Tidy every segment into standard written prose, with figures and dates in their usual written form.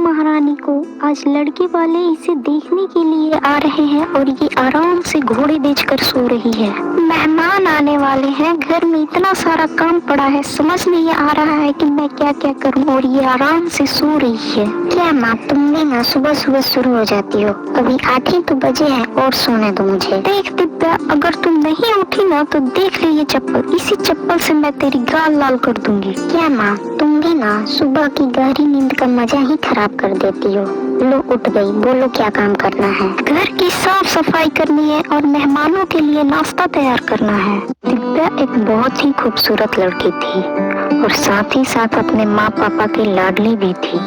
महारानी को आज लड़के वाले इसे देखने के लिए आ रहे हैं और ये आराम से घोड़े बेचकर सो रही है। मेहमान आने वाले हैं, घर में इतना सारा काम पड़ा है, समझ नहीं आ रहा है कि मैं क्या क्या करूं, और ये आराम से सो रही है। क्या माँ, तुम भी ना सुबह सुबह शुरू हो जाती हो? अभी 8 ही तो बजे हैं और सोने दो मुझे। देख दिव्या, अगर तुम नहीं उठी ना तो देख ले ये चप्पल, इसी चप्पल से मैं तेरी गाल लाल कर दूंगी। क्या माँ, तुम भी ना सुबह की गहरी नींद का मजा ही खराब कर देती हो। लो उठ गई, बोलो क्या काम करना है? घर की साफ सफाई करनी है और मेहमानों के लिए नाश्ता तैयार करना है। दिव्या एक बहुत ही खूबसूरत लड़की थी और साथ ही साथ अपने माँ पापा की लाडली भी थी।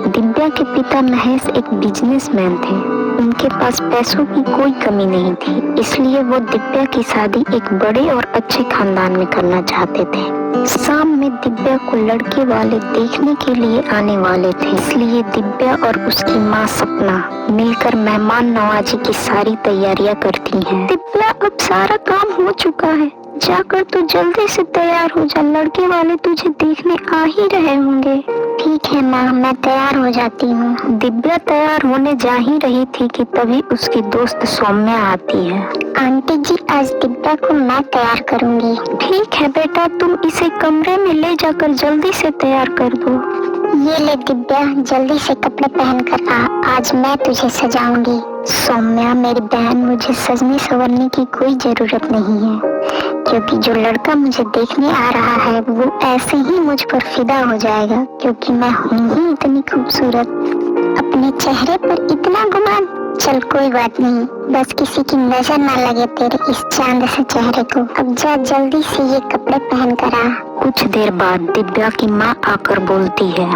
दिव्या के पिता महेश एक बिजनेसमैन थे। उनके पास पैसों की कोई कमी नहीं थी, इसलिए वो दिव्या की शादी एक बड़े और अच्छे खानदान में करना चाहते थे। शाम में दिव्या को लड़के वाले देखने के लिए आने वाले थे, इसलिए दिव्या और उसकी माँ सपना मिलकर मेहमान नवाजी की सारी तैयारियां करती हैं। दिव्या, अब सारा काम हो चुका है, जाकर तू जल्दी से तैयार हो जा, लड़के वाले तुझे देखने आ ही रहे होंगे। ठीक है माँ, मैं तैयार हो जाती हूँ। दिव्या तैयार होने जा ही रही थी कि तभी उसकी दोस्त सौम्या आती है। आंटी जी, आज दिव्या को मैं तैयार करूँगी। ठीक है बेटा, तुम इसे कमरे में ले जाकर जल्दी से तैयार कर दो। ये ले दिव्या, जल्दी से कपड़े पहन कर आ, आज मैं तुझे सजाऊंगी। सौम्या मेरी बहन, मुझे सजने संवरने की कोई जरूरत नहीं है, क्योंकि जो लड़का मुझे देखने आ रहा है वो ऐसे ही मुझ पर फिदा हो जाएगा, क्योंकि मैं हूँ ही इतनी खूबसूरत। अपने चेहरे पर इतना गुमान, चल कोई बात नहीं, बस किसी की नजर ना लगे तेरे इस चांद से चेहरे को। अब जा जल्दी से ये कपड़े पहन कर आ। कुछ देर बाद दिव्या की माँ आकर बोलती है,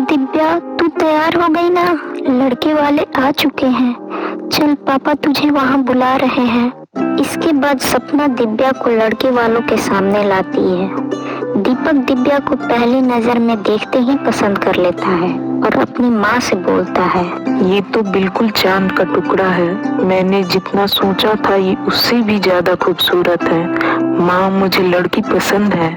दिव्या तू तैयार हो गई ना, लड़के वाले आ चुके हैं, चल पापा तुझे वहाँ बुला रहे हैं। इसके बाद सपना दिव्या को लड़के वालों के सामने लाती है। दीपक दिव्या को पहली नजर में देखते ही पसंद कर लेता है और अपनी माँ से बोलता है, ये तो बिल्कुल चांद का टुकड़ा है, मैंने जितना सोचा था ये उससे भी ज्यादा खूबसूरत है। माँ, मुझे लड़की पसंद है।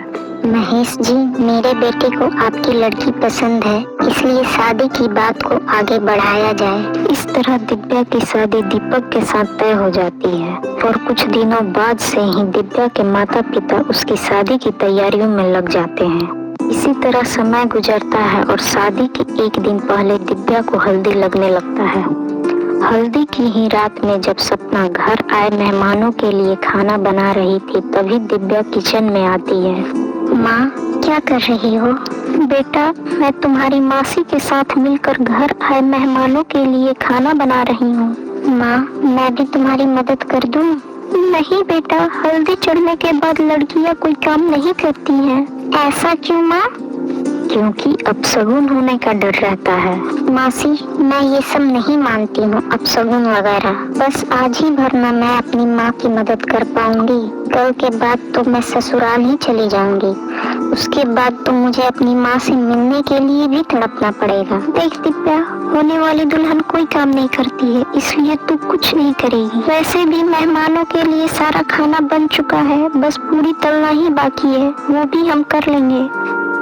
महेश जी, मेरे बेटे को आपकी लड़की पसंद है, इसलिए शादी की बात को आगे बढ़ाया जाए। इस तरह दिव्या की शादी दीपक के साथ तय हो जाती है और कुछ दिनों बाद से ही दिव्या के माता पिता उसकी शादी की तैयारियों में लग जाते हैं। इसी तरह समय गुजरता है और शादी के एक दिन पहले दिव्या को हल्दी लगने लगता है। हल्दी की ही रात में जब सपना घर आए मेहमानों के लिए खाना बना रही थी, तभी दिव्या किचन में आती है। माँ, क्या कर रही हो? बेटा, मैं तुम्हारी मासी के साथ मिलकर घर आए मेहमानों के लिए खाना बना रही हूँ। माँ, मैं भी तुम्हारी मदद कर दूँ? नहीं बेटा, हल्दी चढ़ने के बाद लड़कियाँ कोई काम नहीं करती हैं। ऐसा क्यों माँ? क्योंकि अपशगुन होने का डर रहता है। मासी, मैं ये सब नहीं मानती हूँ, अपशगुन वगैरह। बस आज ही भर में मैं अपनी माँ की मदद कर पाऊंगी, कल के बाद तो मैं ससुराल ही चली जाऊंगी। उसके बाद तो मुझे अपनी माँ से मिलने के लिए भी तड़पना पड़ेगा। देख दिव्या, होने वाली दुल्हन कोई काम नहीं करती है, इसलिए तू कुछ नहीं करेगी। वैसे भी मेहमानों के लिए सारा खाना बन चुका है, बस पूरी तलना ही बाकी है, वो भी हम कर लेंगे।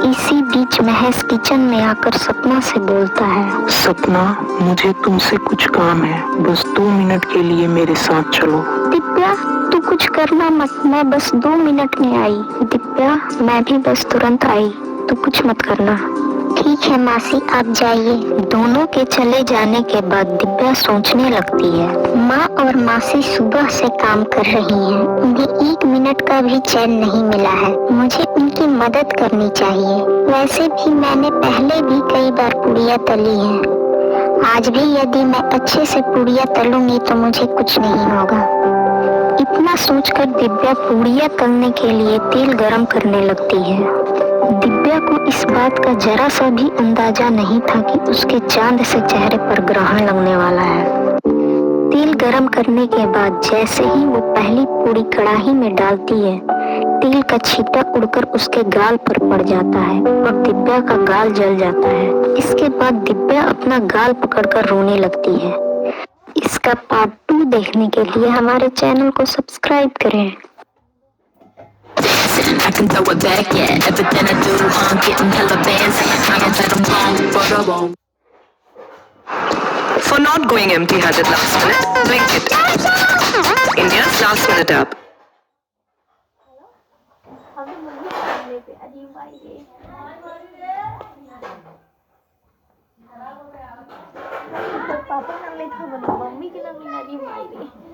इसी बीच महेश किचन में आकर सपना से बोलता है, सपना, मुझे तुमसे कुछ काम है, बस 2 मिनट के लिए मेरे साथ चलो। दिव्या, तू कुछ करना मत, मैं बस 2 मिनट में आई। दिव्या, मैं भी बस तुरंत आई, तू कुछ मत करना। ठीक है मासी, आप जाइए। दोनों के चले जाने के बाद दिव्या सोचने लगती है। माँ और मासी सुबह से काम कर रही हैं, उन्हें 1 मिनट का भी चैन नहीं मिला है। मुझे उनकी मदद करनी चाहिए। वैसे भी मैंने पहले भी कई बार पूड़ियाँ तली हैं। आज भी यदि मैं अच्छे से पूड़ियाँ तलूंगी तो मुझे कुछ नहीं होगा। इतना सोचकर दिव्या पूड़ियाँ तलने के लिए तेल गरम करने लगती है। दिव्या को इस बात का जरा सा भी अंदाजा नहीं था कि उसके चांद से चेहरे पर ग्रहण लगने वाला है। तेल गरम करने के बाद जैसे ही वो पहली पूड़ी कढ़ाई में डालती है, तेल का छींटा उड़कर उसके गाल पर पड़ जाता है और दिव्या का गाल जल जाता है। इसके बाद दिव्या अपना गाल पकड़कर रोने लगती है। इसका पार्ट 2 देखने के लिए हमारे चैनल को सब्सक्राइब करें। I can throw it back, yeah. Everything I do, I'm getting hella bands. I know that I'm wrong, but I won't. For not going empty-handed last minute, Blinkit. India's last minute app. पापा नाम नहीं था, mummy के नाम नहीं,